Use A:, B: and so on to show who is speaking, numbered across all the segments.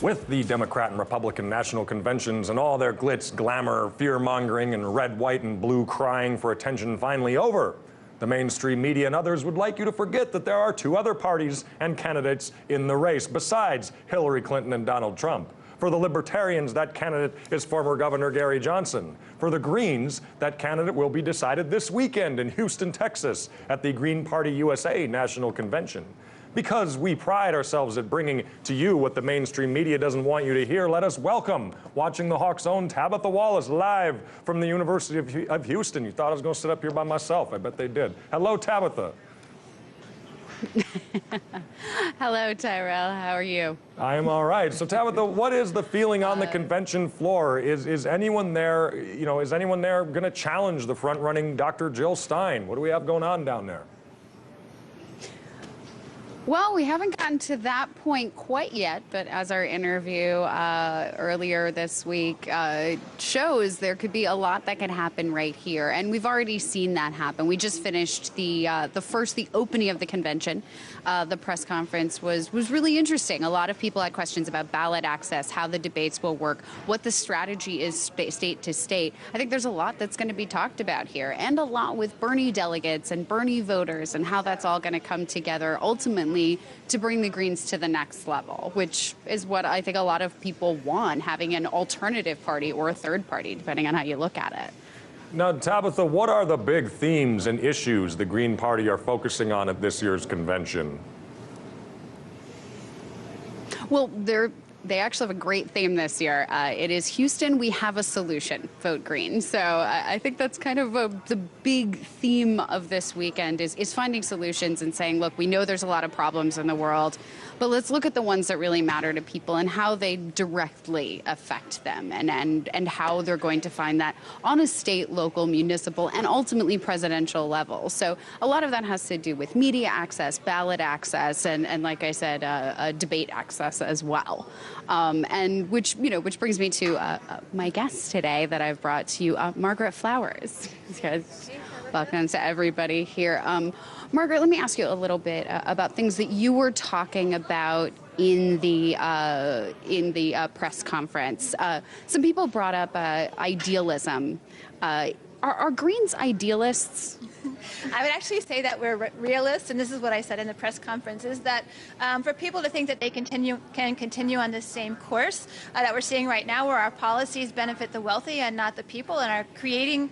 A: With the Democrat and Republican national conventions and all their glitz, glamour, fear-mongering, and red, white, and blue crying for attention finally over, the mainstream media and others would like you to forget that there are two other parties and candidates in the race besides Hillary Clinton and Donald Trump. For the Libertarians, that candidate is former Governor Gary Johnson. For the Greens, that candidate will be decided this weekend in Houston, Texas, at the Green Party USA National Convention. Because we pride ourselves at bringing to you what the mainstream media doesn't want you to hear, let us welcome, watching the Hawks' own Tabetha Wallace live from the University of Houston. You thought I was going to sit up here by myself. I bet they did. Hello, Tabetha.
B: Hello, Tyrell. How are you?
A: I am all right. So, Tabetha, what is the feeling on the convention floor? Is anyone there, is anyone there going to challenge the front-running Dr. Jill Stein? What do we have going on down there?
B: Well, we haven't gotten to that point quite yet, but as our interview earlier this week shows, there could be a lot that could happen right here, and we've already seen that happen. We just finished the opening of the convention. The press conference was really interesting. A lot of people had questions about ballot access, how the debates will work, what the strategy is state to state. I think there's a lot that's going to be talked about here, and a lot with Bernie delegates and Bernie voters and how that's all going to come together ultimately to bring the Greens to the next level, which is what I think a lot of people want, having an alternative party or a third party, depending on how you look at it.
A: Now, Tabetha, what are the big themes and issues the Green Party are focusing on at this year's convention?
B: Well, they actually have a great theme this year. It is Houston, we have a solution, vote green. So I think that's kind of the big theme of this weekend is finding solutions and saying, look, we know there's a lot of problems in the world, but let's look at the ones that really matter to people and how they directly affect them and how they're going to find that on a state, local, municipal, and ultimately presidential level. So a lot of that has to do with media access, ballot access, and like I said, debate access as well. And which brings me to my guest today that I've brought to you, Margaret Flowers. Welcome to everybody here. Margaret, let me ask you a little bit about things that you were talking about in the press conference. Some people brought up idealism. Are Greens idealists?
C: I would actually say that we're realists, and this is what I said in the press conference, is that for people to think that they can continue on this same course that we're seeing right now, where our policies benefit the wealthy and not the people, and are creating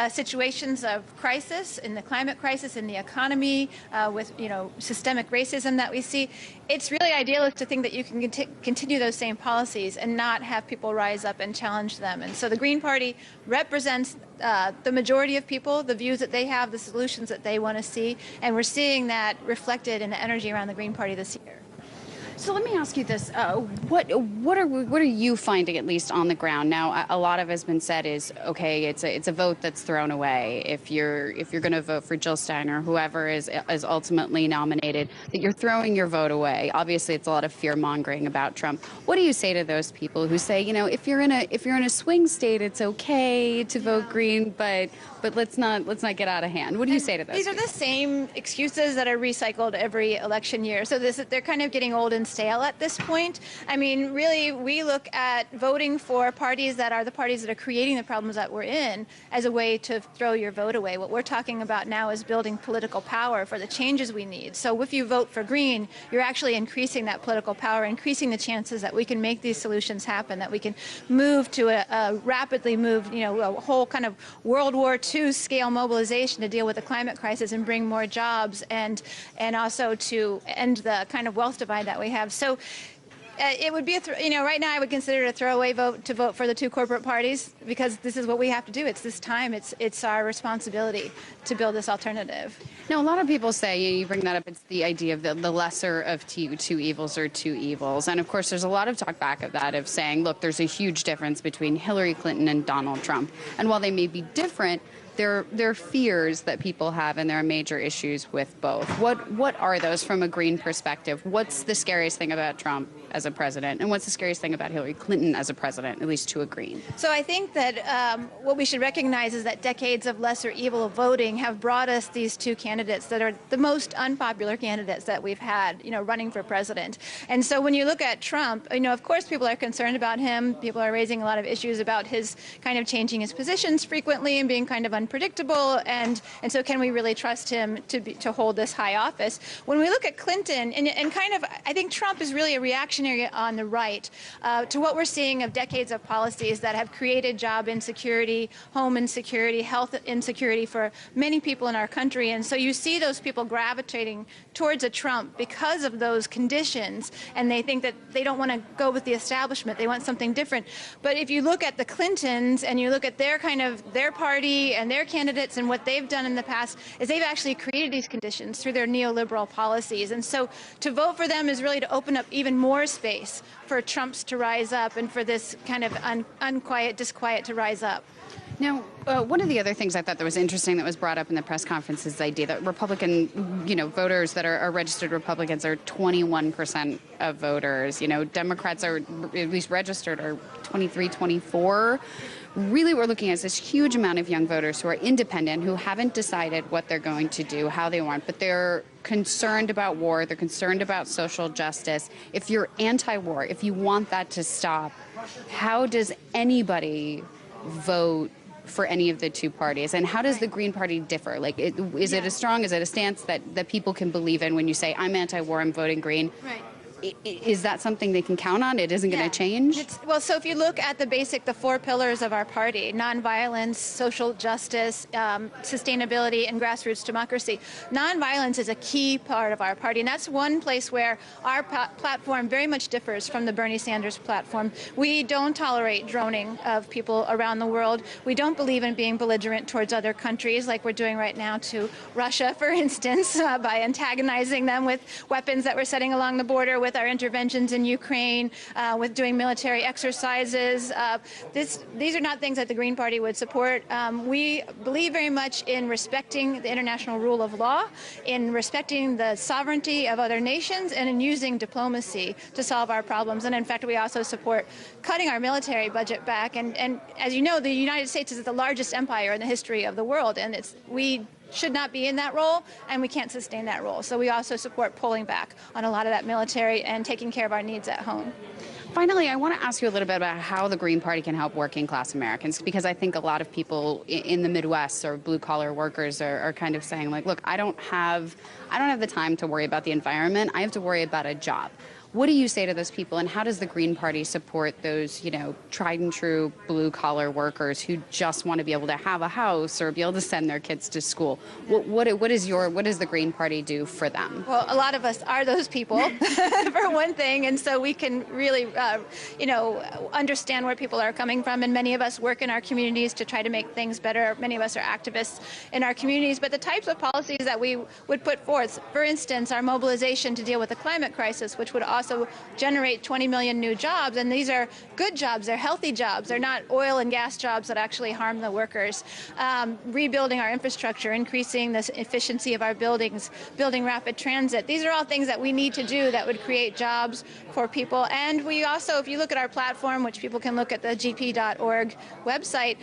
C: situations of crisis in the climate crisis, in the economy, with systemic racism that we see, it's really idealist to think that you can continue those same policies and not have people rise up and challenge them. And so the Green Party represents the majority of people, the views that they have, the solutions that they want to see, and we're seeing that reflected in the energy around the Green Party this year.
B: So let me ask you this: what are you finding, at least on the ground now? A lot of has been said is, okay, it's a vote that's thrown away. If you're going to vote for Jill Stein or whoever is ultimately nominated, that you're throwing your vote away. Obviously, it's a lot of fear mongering about Trump. What do you say to those people who say, if you're in a swing state, it's okay to vote Green, but let's not get out of hand? What do you say to those?
C: These are the same excuses that are recycled every election year. So they're kind of getting old and stale at this point. I mean, really, we look at voting for parties that are the parties that are creating the problems that we're in as a way to throw your vote away. What we're talking about now is building political power for the changes we need. So if you vote for Green, you're actually increasing that political power, increasing the chances that we can make these solutions happen, that we can move to a rapidly move, a whole kind of World War II scale mobilization to deal with the climate crisis and bring more jobs and also to end the kind of wealth divide that we have. So it would be right now I would consider it a throwaway vote to vote for the two corporate parties, because this is what we have to do. It's this time. It's our responsibility to build this alternative.
B: Now, a lot of people say, you bring that up, it's the idea of the lesser of two evils or two evils. And of course, there's a lot of talk back of that, of saying, look, there's a huge difference between Hillary Clinton and Donald Trump. And while they may be different, there are fears that people have, and there are major issues with both. What are those from a Green perspective? What's the scariest thing about Trump? as a president? And what's the scariest thing about Hillary Clinton as a president, at least to a Green?
C: So I think that what we should recognize is that decades of lesser evil of voting have brought us these two candidates that are the most unpopular candidates that we've had, running for president. And so when you look at Trump, of course people are concerned about him. People are raising a lot of issues about his kind of changing his positions frequently and being kind of unpredictable. And so can we really trust him to hold this high office? When we look at Clinton, and kind of, I think Trump is really a reactionary on the right to what we're seeing of decades of policies that have created job insecurity, home insecurity, health insecurity for many people in our country. And so you see those people gravitating towards a Trump because of those conditions, and they think that they don't want to go with the establishment. They want something different. But if you look at the Clintons and you look at their party and their candidates and what they've done in the past, is they've actually created these conditions through their neoliberal policies. And so to vote for them is really to open up even more space for Trumps to rise up and for this kind of disquiet to rise up.
B: Now, one of the other things I thought that was interesting that was brought up in the press conference is the idea that Republican, voters that are registered Republicans are 21% of voters. Democrats are, at least registered, are 23, 24. Really, we're looking at this huge amount of young voters who are independent, who haven't decided what they're going to do, how they want, but they're concerned about war, they're concerned about social justice. If you're anti-war, if you want that to stop, how does anybody vote for any of the two parties? And how does the Green Party differ? Is it a stance that people can believe in when you say, I'm anti-war, I'm voting Green?
C: Right.
B: Is that something they can count on? It isn't going to change?
C: So if you look at the four pillars of our party, nonviolence, social justice, sustainability, and grassroots democracy, nonviolence is a key part of our party. And that's one place where our platform very much differs from the Bernie Sanders platform. We don't tolerate droning of people around the world. We don't believe in being belligerent towards other countries like we're doing right now to Russia, for instance, by antagonizing them with weapons that we're setting along the border, with our interventions in Ukraine, with doing military exercises. These are not things that the Green Party would support. We believe very much in respecting the international rule of law, in respecting the sovereignty of other nations, and in using diplomacy to solve our problems. And in fact, we also support cutting our military budget back. And as you know, the United States is the largest empire in the history of the world, and we should not be in that role, and we can't sustain that role. So we also support pulling back on a lot of that military and taking care of our needs at home.
B: Finally, I want to ask you a little bit about how the Green Party can help working class Americans, because I think a lot of people in the Midwest or blue collar workers are kind of saying, look, I don't have the time to worry about the environment. I have to worry about a job. What do you say to those people, and how does the Green Party support those, tried and true blue-collar workers who just want to be able to have a house or be able to send their kids to school? What does the Green Party do for them?
C: Well, a lot of us are those people, for one thing, and so we can really, understand where people are coming from, and many of us work in our communities to try to make things better. Many of us are activists in our communities, but the types of policies that we would put forth, for instance, our mobilization to deal with the climate crisis, which would also generate 20 million new jobs, and these are good jobs, they're healthy jobs, they're not oil and gas jobs that actually harm the workers. Rebuilding our infrastructure, increasing the efficiency of our buildings, building rapid transit. These are all things that we need to do that would create jobs for people. And we also, if you look at our platform, which people can look at the gp.org website,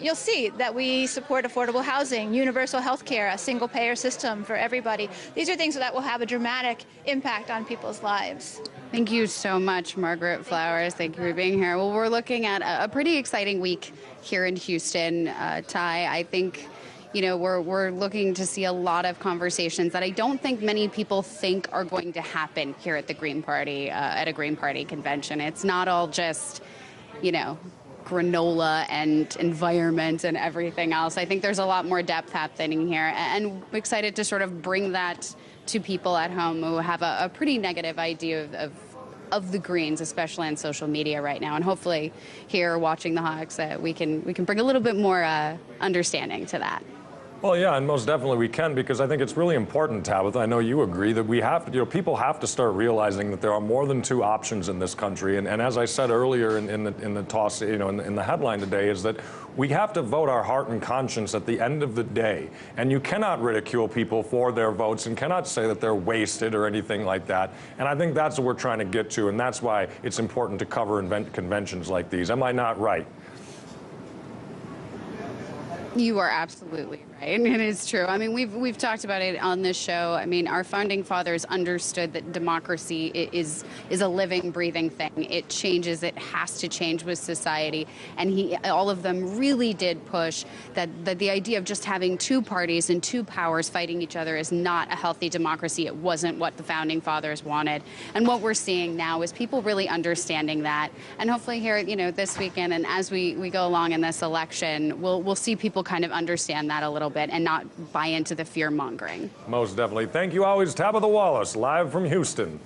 C: you'll see that we support affordable housing, universal health care, a single payer system for everybody. These are things that will have a dramatic impact on people's lives.
B: Thank you so much, Margaret Flowers. Thank you for being here. Well, we're looking at a pretty exciting week here in Houston, Ty. I think, we're looking to see a lot of conversations that I don't think many people think are going to happen here at the Green Party, at a Green Party convention. It's not all just, granola and environment and everything else. I think there's a lot more depth happening here, and I'm excited to sort of bring that to people at home who have a pretty negative idea of the Greens, especially on social media right now. And hopefully here watching the Hawks, we can bring a little bit more understanding to that.
A: Well, yeah, and most definitely we can, because I think it's really important, Tabitha. I know you agree that we have to, people have to start realizing that there are more than two options in this country. And as I said earlier in the toss, in the headline today, is that we have to vote our heart and conscience at the end of the day. And you cannot ridicule people for their votes and cannot say that they're wasted or anything like that. And I think that's what we're trying to get to, and that's why it's important to cover conventions like these. Am I not right?
B: You are absolutely right. It is true. I mean, we've talked about it on this show. I mean, our founding fathers understood that democracy is a living, breathing thing. It changes. It has to change with society. And all of them really did push that the idea of just having two parties and two powers fighting each other is not a healthy democracy. It wasn't what the founding fathers wanted. And what we're seeing now is people really understanding that. And hopefully here, this weekend and as we go along in this election, we'll see people kind of understand that a little bit and not buy into the fear mongering.
A: Most definitely. Thank you always, Tabetha Wallace, live from Houston.